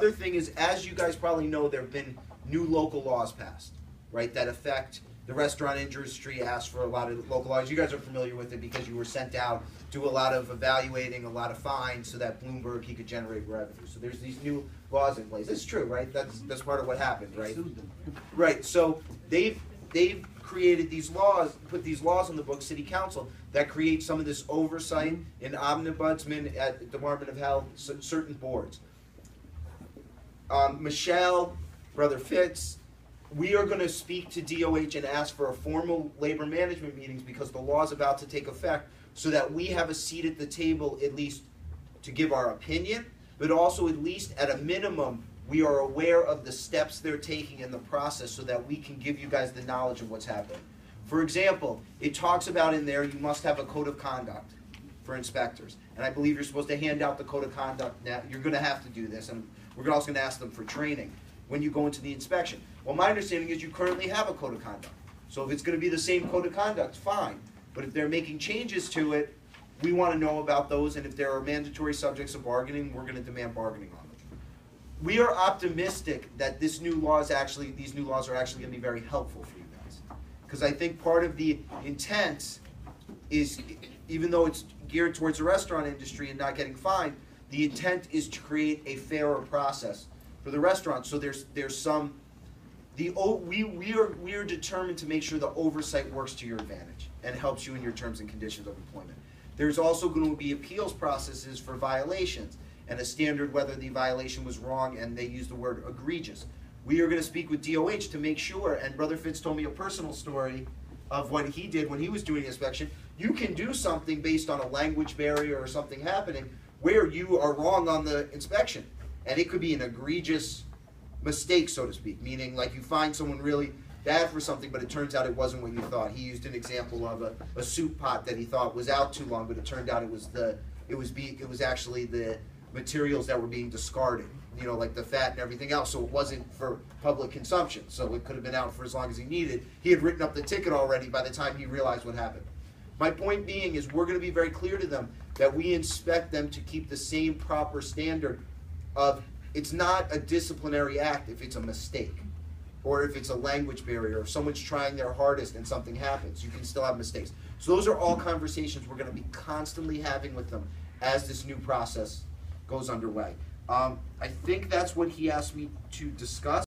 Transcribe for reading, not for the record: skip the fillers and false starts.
other thing is, as you guys probably know, there have been new local laws passed, right, that affect the restaurant industry. Asked for a lot of local laws. You guys are familiar with it because you were sent out, do a lot of evaluating, a lot of fines, so that Bloomberg, he could generate revenue. So there's these new laws in place. It's true, right? That's part of what happened, right? Right. So they've created these laws, put these laws on the books, City Council, that create some of this oversight in ombudsman at the Department of Health, certain boards. Michelle, Brother Fitz, we are going to speak to DOH and ask for a formal labor management meetings because the law is about to take effect, so that we have a seat at the table, at least to give our opinion, but also at least at a minimum we are aware of the steps they're taking in the process, so that we can give you guys the knowledge of what's happening. For example, it talks about in there you must have a code of conduct for inspectors, and I believe you're supposed to hand out the code of conduct now. You're going to have to do this, and we're also going to ask them for training when you go into the inspection. Well, my understanding is you currently have a code of conduct. So if it's going to be the same code of conduct, fine. But if they're making changes to it, we want to know about those, and if there are mandatory subjects of bargaining, we're going to demand bargaining on them. We are optimistic that these new laws are actually going to be very helpful for you guys. Because I think part of the intent is, even though it's geared towards the restaurant industry and not getting fined, the intent is to create a fairer process for the restaurant. So there's some, we are determined to make sure the oversight works to your advantage and helps you in your terms and conditions of employment. There's also going to be appeals processes for violations and a standard whether the violation was wrong, and they use the word egregious. We are going to speak with DOH to make sure, and Brother Fitz told me a personal story of what he did when he was doing inspection. You can do something based on a language barrier or something happening where you are wrong on the inspection. And it could be an egregious mistake, so to speak, meaning like you find someone really bad for something, but it turns out it wasn't what you thought. He used an example of a soup pot that he thought was out too long, but it turned out it was actually the materials that were being discarded, you know, like the fat and everything else. So it wasn't for public consumption. So it could have been out for as long as he needed. He had written up the ticket already by the time he realized what happened. My point being is we're going to be very clear to them that we inspect them to keep the same proper standard of, it's not a disciplinary act if it's a mistake, or if it's a language barrier, or if someone's trying their hardest and something happens. You can still have mistakes. So those are all conversations we're going to be constantly having with them as this new process goes underway. I think that's what he asked me to discuss.